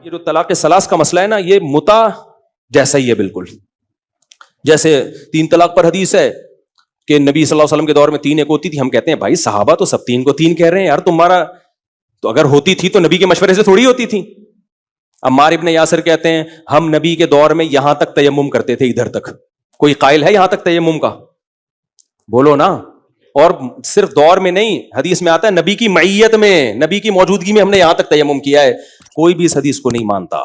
یہ جو طلاق ثلاث کا مسئلہ ہے نا، یہ متع جیسا ہی ہے بالکل. جیسے 3 طلاق پر حدیث ہے کہ نبی صلی اللہ علیہ وسلم کے دور میں 3 ایک ہوتی تھی. ہم کہتے ہیں بھائی صحابہ تو سب 3 کو 3 کہہ رہے ہیں یار، تمہارا تو اگر ہوتی تھی تو نبی کے مشورے سے تھوڑی ہوتی تھی. عمار ابن یاسر کہتے ہیں ہم نبی کے دور میں یہاں تک تیمم کرتے تھے، ادھر تک. کوئی قائل ہے یہاں تک تیمم کا؟ بولو نا. اور صرف دور میں نہیں، حدیث میں آتا ہے نبی کی معیت میں، نبی کی موجودگی میں ہم نے یہاں تک تیمم کیا ہے. کوئی بھی اس حدیث کو نہیں مانتا.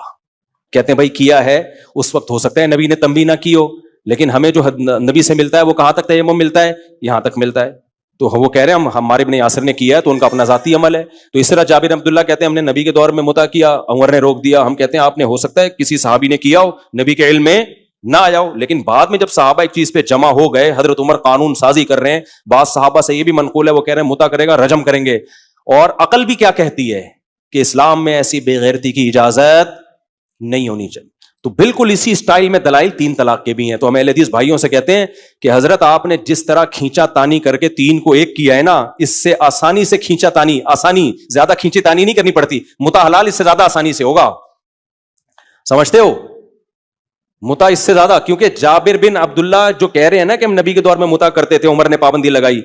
کہتے ہیں بھائی کیا ہے اس وقت، ہو سکتا ہے نبی نے تنبیہ نہ کی ہو، لیکن ہمیں جو نبی سے ملتا ہے وہ کہاں تک تیمم ملتا ہے؟ یہاں تک ملتا ہے. تو وہ کہہ رہے ہیں ہمارے ابن یاسر نے کیا ہے تو ان کا اپنا ذاتی عمل ہے. تو اس طرح جابر عبداللہ کہتے ہیں ہم نے نبی کے دور میں متع کیا، عمر نے روک دیا. ہم کہتے ہیں آپ نے، ہو سکتا ہے کسی صحابی نے کیا ہو، نبی کے علم میں نہ آیا ہو، لیکن بعد میں جب صحابہ ایک چیز پہ جمع ہو گئے، حضرت عمر قانون سازی کر رہے ہیں. بعض صحابہ سے یہ بھی منقول ہے، وہ کہہ رہے ہیں متع کرے گا رجم کریں گے. اور عقل بھی کیا کہتی ہے کہ اسلام میں ایسی بے غیرتی کی اجازت نہیں ہونی چاہیے. تو بالکل اسی سٹائل میں دلائل 3 طلاق کے بھی ہیں. تو ہم اہل حدیث بھائیوں سے کہتے ہیں کہ حضرت آپ نے جس طرح کھینچا تانی کر کے 3 کو 1 کیا ہے نا، اس سے آسانی سے کھینچا تانی، آسانی زیادہ کھینچی تانی نہیں کرنی پڑتی. متع حلال اس سے زیادہ آسانی سے ہوگا، سمجھتے ہو؟ متع اس سے زیادہ، کیونکہ جابر بن عبداللہ جو کہہ رہے ہیں نا کہ ہم نبی کے دور میں متع کرتے تھے، عمر نے پابندی لگائی،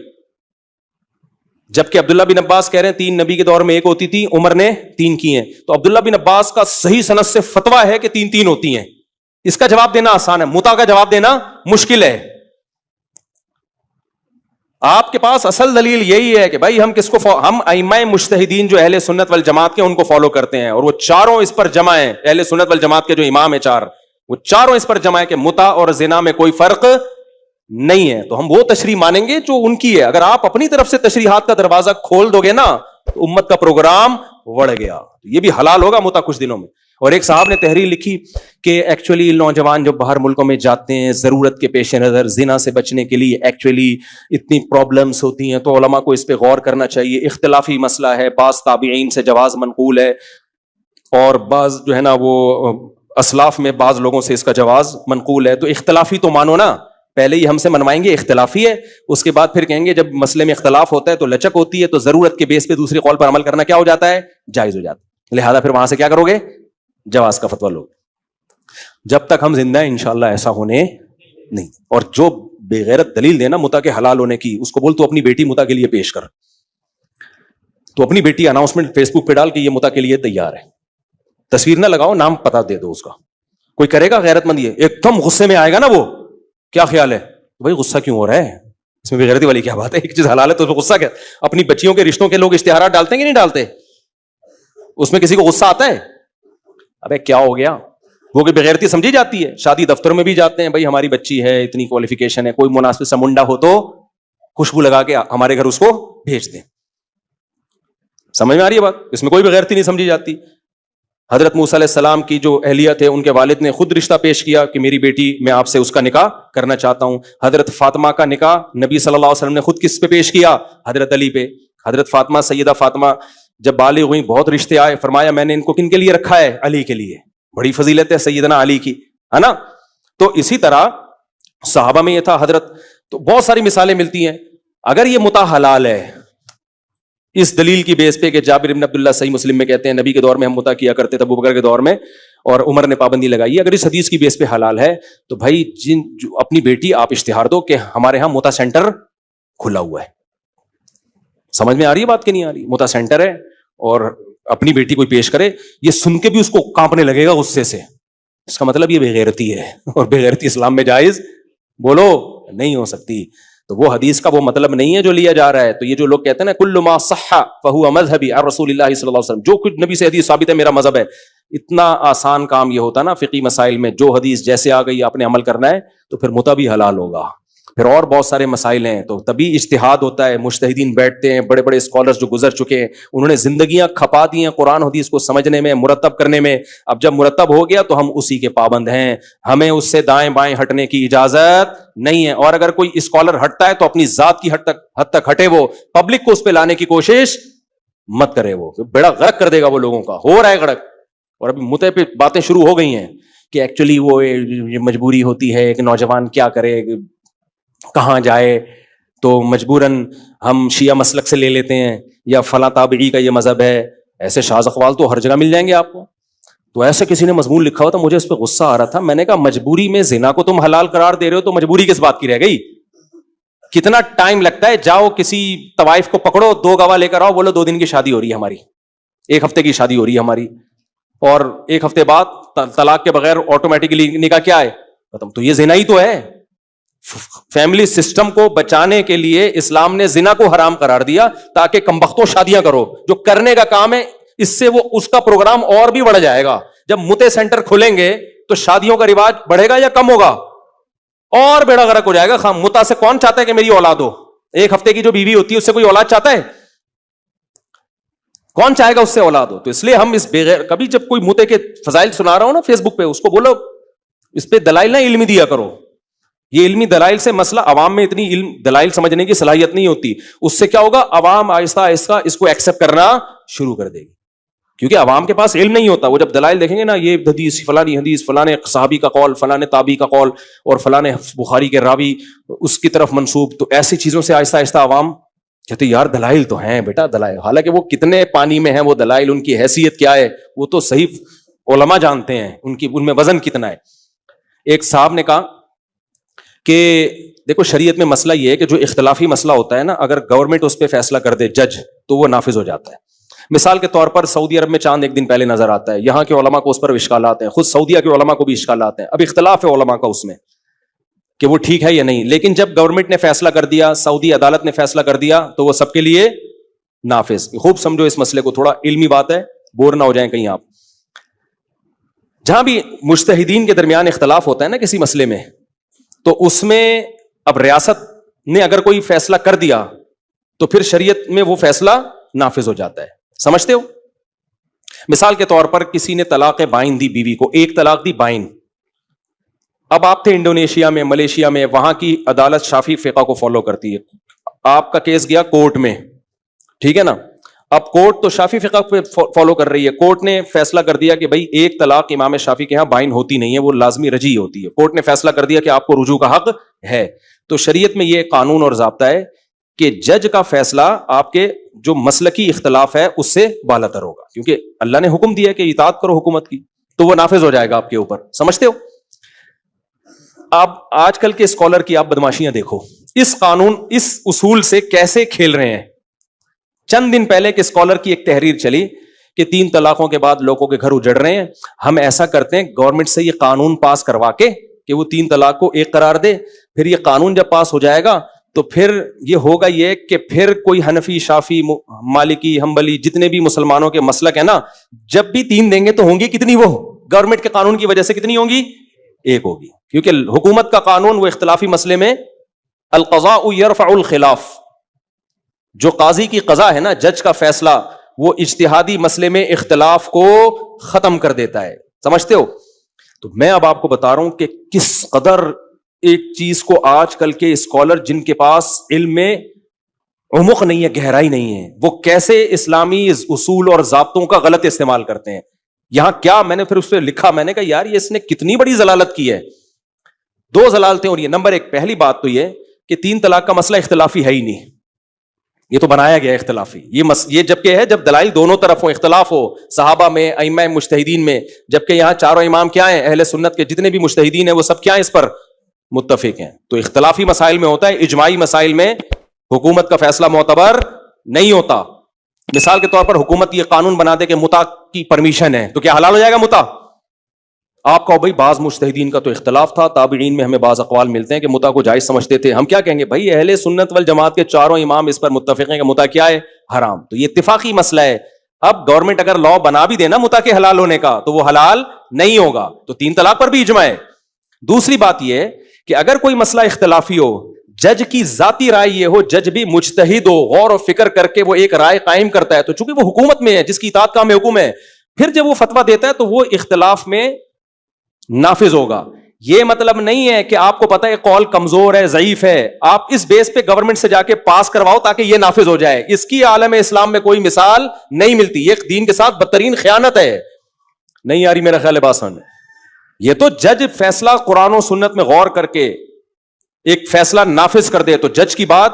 جبکہ عبداللہ بن عباس کہہ رہے ہیں 3 نبی کے دور میں 1 ہوتی تھی، عمر نے 3 کی ہیں. تو عبداللہ بن عباس کا صحیح سند سے فتویٰ ہے کہ 3 ہوتی ہیں. اس کا جواب دینا آسان ہے، متع کا جواب دینا مشکل ہے. آپ کے پاس اصل دلیل یہی ہے کہ بھائی ہم کس کو ہم ائمہ مجتہدین جو اہل سنت والجماعت کے ان کو فالو کرتے ہیں، اور وہ چاروں اس پر جمع ہیں. اہل سنت والجماعت کے جو امام ہیں 4، وہ چاروں اس پر جمع ہے کہ متع اور زنا میں کوئی فرق نہیں ہے. تو ہم وہ تشریح مانیں گے جو ان کی ہے. اگر آپ اپنی طرف سے تشریحات کا دروازہ کھول دو گے نا تو امت کا پروگرام بڑھ گیا. یہ بھی حلال ہوگا متع کچھ دنوں میں. اور ایک صاحب نے تحریر لکھی کہ ایکچولی نوجوان جو باہر ملکوں میں جاتے ہیں ضرورت کے پیش نظر زنا سے بچنے کے لیے، ایکچولی اتنی پرابلمز ہوتی ہیں تو علماء کو اس پہ غور کرنا چاہیے. اختلافی مسئلہ ہے، بعض تابعین سے جواز منقول ہے، اور بعض جو ہے نا وہ اسلاف میں بعض لوگوں سے اس کا جواز منقول ہے. تو اختلافی تو مانو نا، پہلے ہی ہم سے منوائیں گے اختلافی ہے، اس کے بعد پھر کہیں گے جب مسئلے میں اختلاف ہوتا ہے تو لچک ہوتی ہے، تو ضرورت کے بیس پہ دوسری قول پر عمل کرنا کیا ہو جاتا ہے؟ جائز ہو جاتا ہے. لہذا پھر وہاں سے کیا کرو گے؟ جواز کا فتویٰ لو. جب تک ہم زندہ ہیں انشاءاللہ ایسا ہونے نہیں. اور جو بے غیرت دلیل دینا متع کے حلال ہونے کی، اس کو بول تو اپنی بیٹی متع کے لیے پیش کر. تو اپنی بیٹی اناؤنسمنٹ فیس بک پہ ڈال کے یہ متع کے لیے تیار ہے. تصویر نہ لگاؤ، نام پتہ دے دو اس کا. کوئی کرے گا غیرت مند؟ یہ ایک دم غصے میں آئے گا نا، وہ کیا خیال ہے بھائی غصہ کیوں ہو رہا ہے، اس میں بے غیرتی والی کیا بات ہے؟ ایک چیز حلال ہے تو اس میں غصہ کیا؟ اپنی بچیوں کے رشتوں کے لوگ اشتہارات ڈالتے ہیں کہ نہیں ڈالتے؟ اس میں کسی کو غصہ آتا ہے؟ ابے کیا ہو گیا؟ وہ کہ بغیرتی سمجھی جاتی ہے. شادی دفتر میں بھی جاتے ہیں، بھائی ہماری بچی ہے، اتنی کوالیفیکیشن ہے، کوئی مناسب سا منڈا ہو تو خوشبو لگا کے ہمارے گھر اس کو بھیج دیں. سمجھ میں آ رہی ہے بات؟ اس میں کوئی بغیرتی نہیں سمجھی جاتی. حضرت موسیٰ علیہ السلام کی جو اہلیت ہے، ان کے والد نے خود رشتہ پیش کیا کہ میری بیٹی میں آپ سے اس کا نکاح کرنا چاہتا ہوں. حضرت فاطمہ کا نکاح نبی صلی اللہ علیہ وسلم نے خود کس پہ پیش کیا؟ حضرت علی پہ. حضرت فاطمہ، سیدہ فاطمہ جب بالغ ہوئی، بہت رشتے آئے، فرمایا میں نے ان کو کن کے لیے رکھا ہے؟ علی کے لیے. بڑی فضیلت ہے سیدنا علی کی، ہے نا. تو اسی طرح صحابہ میں یہ تھا. حضرت تو بہت ساری مثالیں ملتی ہیں. اگر یہ متع حلال ہے اس دلیل کی بیس پہ کہ جابر بن عبداللہ صحیح مسلم میں کہتے ہیں نبی کے دور میں ہم متع کیا کرتے تھے، ابوبکر کے دور میں، اور عمر نے پابندی لگائی ہے، اگر اس حدیث کی بیس پہ حلال ہے تو بھائی جو اپنی بیٹی آپ اشتہار دو کہ ہمارے ہاں متع سینٹر کھلا ہوا ہے. سمجھ میں آ رہی ہے بات کہ نہیں آ رہی؟ متع سینٹر ہے اور اپنی بیٹی کوئی پیش کرے، یہ سن کے بھی اس کو کانپنے لگے گا غصے سے. اس کا مطلب یہ بے غیرتی ہے، اور بے غیرتی اسلام میں جائز بولو نہیں ہو سکتی. تو وہ حدیث کا وہ مطلب نہیں ہے جو لیا جا رہا ہے. تو یہ جو لوگ کہتے ہیں نا کل ما صح فهو مذهبی عن رسول اللہ صلی اللہ علیہ وسلم، جو کچھ نبی سے حدیث ثابت ہے میرا مذہب ہے، اتنا آسان کام یہ ہوتا نا فقی مسائل میں. جو حدیث جیسے آ گئی آپ نے عمل کرنا ہے، تو پھر متع بھی حلال ہوگا. پھر اور بہت سارے مسائل ہیں، تو تبھی اجتہاد ہوتا ہے. مجتہدین بیٹھتے ہیں، بڑے بڑے اسکالرز جو گزر چکے ہیں، انہوں نے زندگیاں کھپا دی ہیں قرآن حدیث کو سمجھنے میں، مرتب کرنے میں. اب جب مرتب ہو گیا تو ہم اسی کے پابند ہیں، ہمیں اس سے دائیں بائیں ہٹنے کی اجازت نہیں ہے. اور اگر کوئی اسکالر ہٹتا ہے تو اپنی ذات کی حد تک ہٹے، وہ پبلک کو اس پہ لانے کی کوشش مت کرے. وہ بڑا غرق کر دے گا وہ لوگوں کا. ہو رہا ہے غرق. اور ابھی متع پہ باتیں شروع ہو گئی ہیں کہ ایکچولی وہ مجبوری ہوتی ہے کہ نوجوان کیا کرے، کہاں جائے، تو مجبوراً ہم شیعہ مسلک سے لے لیتے ہیں، یا فلاں تابعی کا یہ مذہب ہے. ایسے شاذ اقوال تو ہر جگہ مل جائیں گے آپ کو. تو ایسے کسی نے مضمون لکھا ہوا تھا, مجھے اس پہ غصہ آ رہا تھا. میں نے کہا مجبوری میں زنا کو تم حلال قرار دے رہے ہو تو مجبوری کس بات کی رہ گئی؟ کتنا ٹائم لگتا ہے, جاؤ کسی طوائف کو پکڑو, 2 گواہ لے کر آؤ, بولو 2 دن کی شادی ہو رہی ہے ہماری, 1 ہفتے کی شادی ہو رہی ہے ہماری, اور 1 ہفتے بعد طلاق کے بغیر آٹومیٹکلی نکاح کیا ہے ختم. تو یہ زنا ہی تو ہے. فیملی سسٹم کو بچانے کے لیے اسلام نے زنا کو حرام قرار دیا تاکہ کمبختوں شادیاں کرو, جو کرنے کا کام ہے. اس سے وہ اس کا پروگرام اور بھی بڑھ جائے گا. جب متے سینٹر کھلیں گے تو شادیوں کا رواج بڑھے گا یا کم ہوگا؟ اور بیڑا غرق ہو جائے گا. متا سے کون چاہتا ہے کہ میری اولاد ہو؟ 1 ہفتے کی جو بیوی ہوتی ہے اس سے کوئی اولاد چاہتا ہے؟ کون چاہے گا اس سے اولاد ہو؟ تو اس لیے ہم اس بغیر, کبھی جب کوئی متے کے فضائل سنا رہا ہو نا فیس بک پہ, اس کو بولو اس پہ دلائل نہ علمی دیا کرو. یہ علمی دلائل سے مسئلہ, عوام میں اتنی علم دلائل سمجھنے کی صلاحیت نہیں ہوتی. اس سے کیا ہوگا, عوام آہستہ آہستہ اس کو ایکسپٹ کرنا شروع کر دے گی, کیونکہ عوام کے پاس علم نہیں ہوتا. وہ جب دلائل دیکھیں گے نا, یہ حدیث فلانی حدیث, فلانے صحابی کا قول, فلانے تابعی کا قول, اور فلانے بخاری کے راوی اس کی طرف منسوب, تو ایسی چیزوں سے آہستہ آہستہ عوام کہتے یار دلائل تو ہیں بیٹا دلائل, حالانکہ وہ کتنے پانی میں ہیں وہ دلائل, ان کی حیثیت کیا ہے وہ تو صحیح علماء جانتے ہیں, ان میں وزن کتنا ہے. ایک صاحب نے کہا کہ دیکھو شریعت میں مسئلہ یہ ہے کہ جو اختلافی مسئلہ ہوتا ہے نا, اگر گورنمنٹ اس پہ فیصلہ کر دے جج, تو وہ نافذ ہو جاتا ہے. مثال کے طور پر سعودی عرب میں چاند ایک دن پہلے نظر آتا ہے, یہاں کے علماء کو اس پر اشکالات ہیں, خود سعودیہ کے علماء کو بھی اشکالات ہیں. اب اختلاف ہے علماء کا اس میں کہ وہ ٹھیک ہے یا نہیں, لیکن جب گورنمنٹ نے فیصلہ کر دیا, سعودی عدالت نے فیصلہ کر دیا, تو وہ سب کے لیے نافذ. خوب سمجھو اس مسئلے کو, تھوڑا علمی بات ہے, بور نہ ہو جائیں کہیں آپ. جہاں بھی مجتہدین کے درمیان اختلاف ہوتا ہے نا کسی مسئلے میں, تو اس میں اب ریاست نے اگر کوئی فیصلہ کر دیا تو پھر شریعت میں وہ فیصلہ نافذ ہو جاتا ہے. سمجھتے ہو؟ مثال کے طور پر کسی نے طلاق بائن دی بیوی کو, 1 طلاق دی بائن. اب آپ تھے انڈونیشیا میں, ملیشیا میں, وہاں کی عدالت شافعی فقہ کو فالو کرتی ہے. آپ کا کیس گیا کورٹ میں, ٹھیک ہے نا. اب کورٹ تو شافعی فقہ پہ فالو کر رہی ہے. کورٹ نے فیصلہ کر دیا کہ بھائی 1 طلاق امام شافعی کے ہاں بائن ہوتی نہیں ہے, وہ لازمی رجعی ہوتی ہے. کورٹ نے فیصلہ کر دیا کہ آپ کو رجوع کا حق ہے. تو شریعت میں یہ قانون اور ضابطہ ہے کہ جج کا فیصلہ آپ کے جو مسلکی اختلاف ہے اس سے بالاتر ہوگا, کیونکہ اللہ نے حکم دیا کہ اطاعت کرو حکومت کی, تو وہ نافذ ہو جائے گا آپ کے اوپر. سمجھتے ہو؟ اب آج کل کے اسکالر کی آپ بدماشیاں دیکھو, اس قانون اس اصول سے کیسے کھیل رہے ہیں. چند دن پہلے کے اسکالر کی ایک تحریر چلی کہ 3 طلاقوں کے بعد لوگوں کے گھر اجڑ رہے ہیں, ہم ایسا کرتے ہیں گورنمنٹ سے یہ قانون پاس کروا کے کہ وہ 3 طلاق کو 1 قرار دے. پھر یہ قانون جب پاس ہو جائے گا تو پھر یہ ہوگا یہ کہ پھر کوئی حنفی, شافی, مالکی, حنبلی, جتنے بھی مسلمانوں کے مسلک ہیں نا, جب بھی 3 دیں گے تو ہوں گی کتنی, وہ گورنمنٹ کے قانون کی وجہ سے کتنی ہوں گی, 1 ہوگی. کیونکہ حکومت کا قانون وہ اختلافی مسئلے میں القضاء یرفع الخلاف, جو قاضی کی قضا ہے نا, جج کا فیصلہ, وہ اجتہادی مسئلے میں اختلاف کو ختم کر دیتا ہے. سمجھتے ہو؟ تو میں اب آپ کو بتا رہا ہوں کہ کس قدر ایک چیز کو آج کل کے اسکالر جن کے پاس علم میں عمق نہیں ہے, گہرائی نہیں ہے, وہ کیسے اسلامی اصول اور ضابطوں کا غلط استعمال کرتے ہیں. یہاں کیا میں نے پھر اس پہ لکھا, میں نے کہا یار یہ اس نے کتنی بڑی ضلالت کی ہے. 2 ضلالتیں ہو رہی ہیں. نمبر 1, پہلی بات تو یہ کہ 3 طلاق کا مسئلہ اختلافی ہے ہی نہیں, یہ تو بنایا گیا اختلافی. یہ جبکہ ہے جب دلائل دونوں طرف ہو, اختلاف ہو صحابہ میں, ائمہ مجتہدین میں, جبکہ یہاں چاروں امام کیا ہیں, اہل سنت کے جتنے بھی مجتہدین ہیں وہ سب کیا ہیں, اس پر متفق ہیں. تو اختلافی مسائل میں ہوتا ہے, اجماعی مسائل میں حکومت کا فیصلہ معتبر نہیں ہوتا. مثال کے طور پر حکومت یہ قانون بنا دے کہ متع کی پرمیشن ہے, تو کیا حلال ہو جائے گا متع؟ آپ کہو بھائی بعض مجتہدین کا تو اختلاف تھا, تابعین میں ہمیں بعض اقوال ملتے ہیں کہ متع کو جائز سمجھتے تھے. ہم کیا کہیں گے, بھائی اہل سنت والجماعت کے چاروں امام اس پر متفق ہیں کہ متع کیا ہے, حرام. تو یہ اتفاقی مسئلہ ہے. اب گورنمنٹ اگر لا بنا بھی دینا متع کے حلال ہونے کا, تو وہ حلال نہیں ہوگا. تو 3 طلاق پر بھی اجماع ہے. دوسری بات یہ کہ اگر کوئی مسئلہ اختلافی ہو, جج کی ذاتی رائے یہ ہو, جج بھی مجتہد ہو, غور و فکر کر کے وہ ایک رائے قائم کرتا ہے, تو چونکہ وہ حکومت میں ہے جس کی اطاعت کا ہمیں حکم ہے, پھر جب وہ فتویٰ دیتا ہے تو وہ اختلاف میں نافذ ہوگا. یہ مطلب نہیں ہے کہ آپ کو پتہ ہے قول کمزور ہے, ضعیف ہے, آپ اس بیس پہ گورنمنٹ سے جا کے پاس کرواؤ تاکہ یہ نافذ ہو جائے. اس کی عالم اسلام میں کوئی مثال نہیں ملتی. یہ دین کے ساتھ بدترین خیانت ہے. نہیں آ رہی میرا خیال ہے باسن. یہ تو جج فیصلہ قرآن و سنت میں غور کر کے ایک فیصلہ نافذ کر دے, تو جج کی بات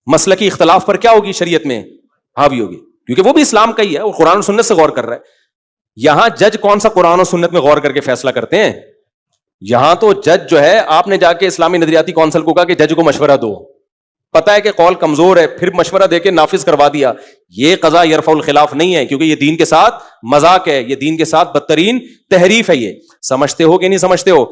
مسلکی اختلاف پر کیا ہوگی, شریعت میں حاوی ہوگی, کیونکہ وہ بھی اسلام کا ہی ہے, وہ قرآن و سنت سے غور کر رہا ہے. یہاں جج کون سا قرآن و سنت میں غور کر کے فیصلہ کرتے ہیں؟ یہاں تو جج جو ہے، آپ نے جا کے اسلامی نظریاتی کونسل کو کہا کہ جج کو مشورہ دو، پتا ہے کہ قول کمزور ہے، پھر مشورہ دے کے نافذ کروا دیا. یہ قضا یرفع الخلاف نہیں ہے، کیونکہ یہ دین کے ساتھ مذاق ہے، یہ دین کے ساتھ بدترین تحریف ہے. یہ سمجھتے ہو کہ نہیں سمجھتے ہو؟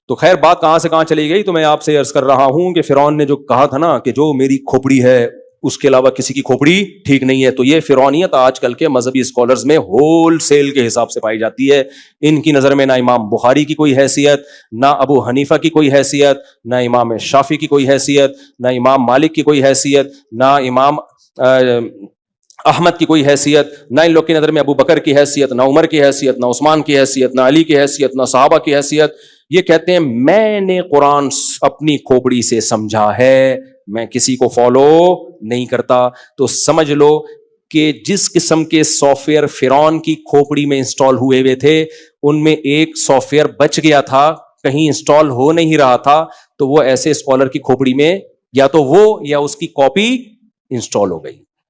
تو خیر بات کہاں سے کہاں چلی گئی. تو میں آپ سے عرض کر رہا ہوں کہ فرعون نے جو کہا تھا نا کہ جو میری کھوپڑی ہے اس کے علاوہ کسی کی کھوپڑی ٹھیک نہیں ہے، تو یہ فرعونیت آج کل کے مذہبی اسکالرز میں ہول سیل کے حساب سے پائی جاتی ہے. ان کی نظر میں نہ امام بخاری کی کوئی حیثیت، نہ ابو حنیفہ کی کوئی حیثیت، نہ امام شافعی کی کوئی حیثیت، نہ امام مالک کی کوئی حیثیت، نہ امام احمد کی کوئی حیثیت، نہ ان لوگ کی نظر میں ابو بکر کی حیثیت، نہ عمر کی حیثیت، نہ عثمان کی حیثیت، نہ علی کی حیثیت، نہ صحابہ کی حیثیت. یہ کہتے ہیں میں نے قرآن اپنی کھوپڑی سے سمجھا ہے، میں کسی کو فالو نہیں کرتا. تو سمجھ لو کہ جس قسم کے سافٹ ویئر فرعون کی کھوپڑی میں انسٹال ہوئے تھے، ان میں ایک سافٹ ویئر بچ گیا تھا، کہیں انسٹال ہو نہیں رہا تھا، تو وہ ایسے اسکالر کی کھوپڑی میں یا تو وہ یا اس کی کاپی انسٹال ہو گئی.